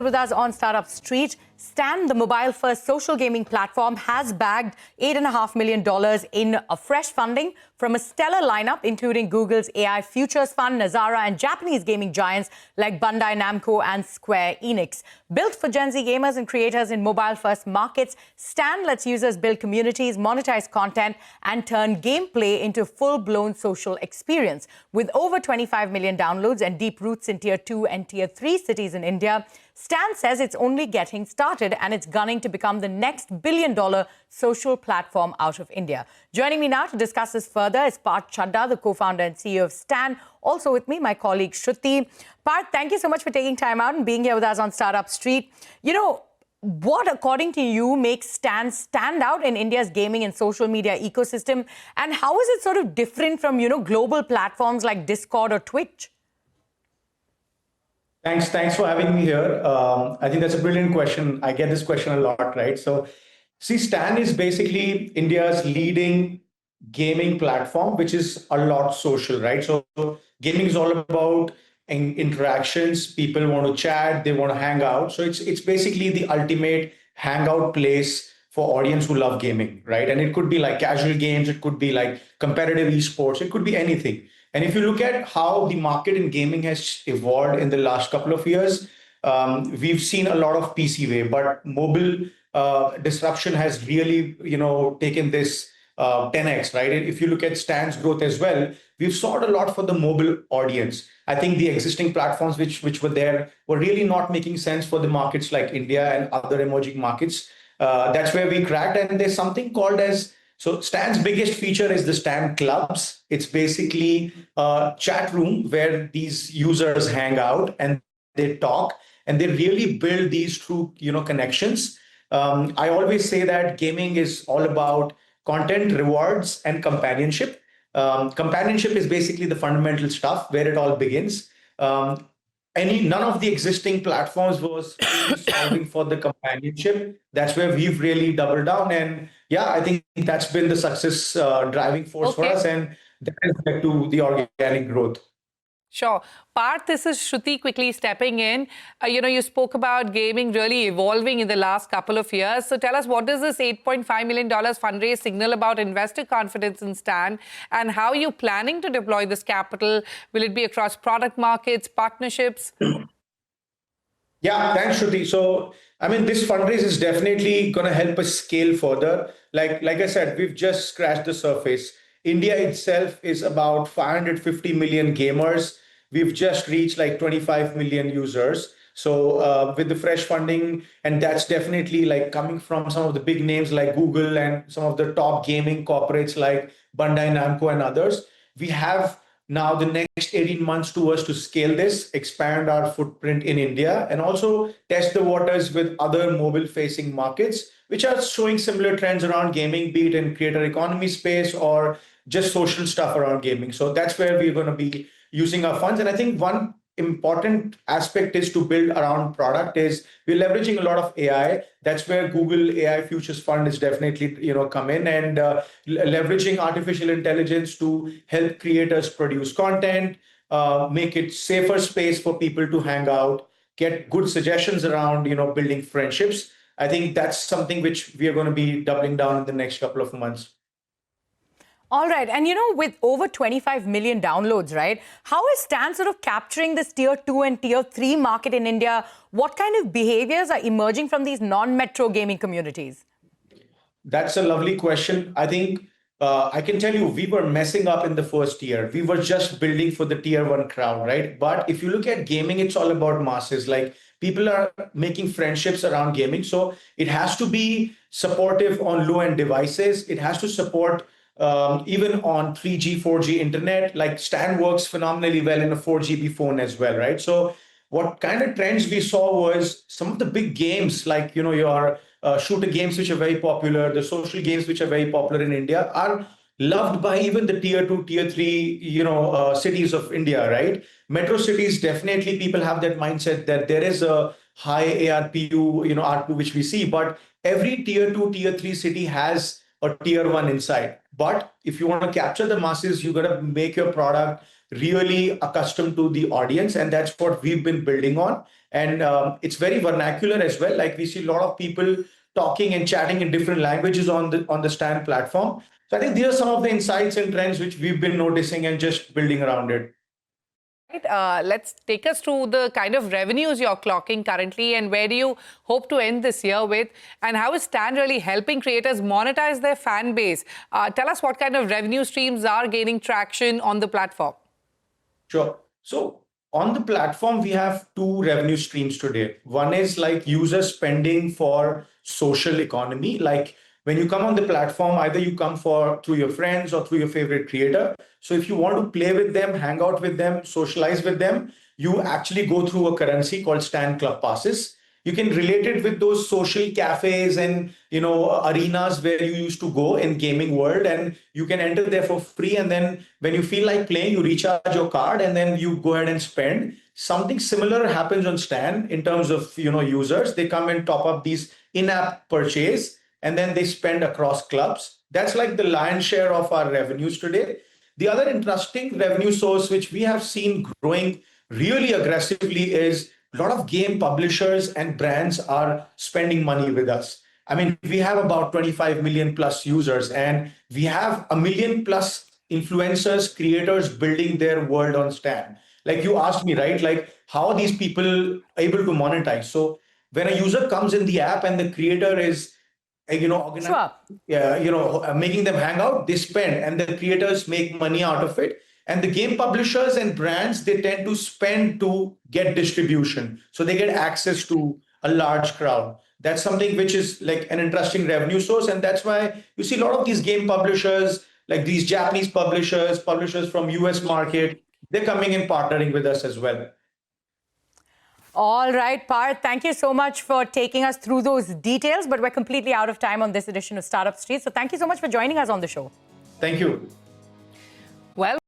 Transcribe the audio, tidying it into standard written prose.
With us on Startup Street, Stan, the mobile-first social gaming platform, has bagged $8.5 million in a fresh funding from a stellar lineup, including Google's AI Futures Fund, Nazara, and Japanese gaming giants like Bandai Namco and Square Enix. Built for Gen Z gamers and creators in mobile-first markets, Stan lets users build communities, monetize content, and turn gameplay into a full-blown social experience. With over 25 million downloads and deep roots in Tier 2 and Tier 3 cities in India, Stan says it's only getting started and it's gunning to become the next billion-dollar social platform out of India. Joining me now to discuss this further is Parth Chadda, the co-founder and CEO of Stan. Also with me, my colleague Shruti. Parth, thank you so much for taking time out and being here with us on Startup Street. You know, what, according to you, makes Stan stand out in India's gaming and social media ecosystem? And how is it sort of different from, global platforms like Discord or Twitch? Thanks for having me here. I think that's a brilliant question. I get this question a lot, right? So, see, Stan is basically India's leading gaming platform, which is a lot social, right? So, gaming is all about interactions. People want to chat, they want to hang out. So, it's basically the ultimate hangout place for audience who love gaming, right? And it could be like casual games, it could be like competitive esports, it could be anything. And if you look at how the market in gaming has evolved in the last couple of years, we've seen a lot of PC wave, but mobile disruption has really, taken this 10x, right? And if you look at Stan's growth as well, we've sought a lot for the mobile audience. I think the existing platforms which were there were really not making sense for the markets like India and other emerging markets. That's where we cracked, and there's something called as So Stan's biggest feature is the Stan Clubs. It's basically a chat room where these users hang out and they talk and they really build these true, connections. I always say that gaming is all about content, rewards, and companionship. Companionship is basically the fundamental stuff where it all begins. None of the existing platforms was really solving for the companionship. That's where we've really doubled down. And yeah, I think that's been the success driving force for us. And that has led to the organic growth. Sure. Parth, this is Shruti quickly stepping in. You spoke about gaming really evolving in the last couple of years. So tell us, what does this $8.5 million fundraise signal about investor confidence in Stan, and how are you planning to deploy this capital? Will it be across product markets, partnerships? Yeah, thanks, Shruti. So, this fundraise is definitely going to help us scale further. Like I said, we've just scratched the surface. India itself is about 550 million gamers. We've just reached like 25 million users. So with the fresh funding, and that's definitely like coming from some of the big names like Google and some of the top gaming corporates like Bandai Namco and others, we have now the next 18 months to us to scale this, expand our footprint in India, and also test the waters with other mobile-facing markets, which are showing similar trends around gaming, be it in creator economy space or just social stuff around gaming. So that's where we're going to be using our funds. And I think one important aspect is to build around product is we're leveraging a lot of AI. That's where Google AI Futures Fund is definitely, come in, and leveraging artificial intelligence to help creators produce content, make it safer space for people to hang out, get good suggestions around, building friendships. I think that's something which we are going to be doubling down in the next couple of months. All right. And, with over 25 million downloads, right, how is Stan sort of capturing this Tier 2 and Tier 3 market in India? What kind of behaviors are emerging from these non-metro gaming communities? That's a lovely question. I think I can tell you we were messing up in the first year. We were just building for the Tier 1 crowd, right? But if you look at gaming, it's all about masses. Like, people are making friendships around gaming. So it has to be supportive on low-end devices. It has to support even on 3G, 4G internet. Like, Stan works phenomenally well in a 4GB phone as well, right? So what kind of trends we saw was some of the big games, like, your shooter games, which are very popular, the social games, which are very popular in India, are loved by even the Tier 2, Tier 3, cities of India, right? Metro cities, definitely people have that mindset that there is a high ARPU, ARPU, which we see, but every Tier 2, Tier 3 city has a Tier 1 inside. But if you want to capture the masses, you got to make your product really accustomed to the audience. And that's what we've been building on. And it's very vernacular as well. Like we see a lot of people talking and chatting in different languages on the Stan platform. So I think these are some of the insights and trends which we've been noticing and just building around it. Right, let's take us through the kind of revenues you're clocking currently and where do you hope to end this year with, and how is Stan really helping creators monetize their fan base? Tell us what kind of revenue streams are gaining traction on the platform. Sure. So on the platform, we have two revenue streams today. One is like user spending for social economy. Like when you come on the platform, either you come through your friends or through your favorite creator. So if you want to play with them, hang out with them, socialize with them, you actually go through a currency called Stan Club Passes. You can relate it with those social cafes and arenas where you used to go in gaming world, and you can enter there for free. And then when you feel like playing, you recharge your card and then you go ahead and spend. Something similar happens on Stan in terms of users. They come and top up these in-app purchase, and then they spend across clubs. That's like the lion's share of our revenues today. The other interesting revenue source, which we have seen growing really aggressively, is a lot of game publishers and brands are spending money with us. I mean, we have about 25 million plus users, and we have 1 million plus influencers, creators building their world on Stan. Like you asked me, right? Like how are these people able to monetize? So when a user comes in the app and the creator is Sure. making them hang out, they spend, and the creators make money out of it. And the game publishers and brands, they tend to spend to get distribution. So they get access to a large crowd. That's something which is like an interesting revenue source. And that's why you see a lot of these game publishers, like these Japanese publishers from US market, they're coming and partnering with us as well. All right, Parth, thank you so much for taking us through those details, but we're completely out of time on this edition of Startup Street. So thank you so much for joining us on the show. Thank you. Well,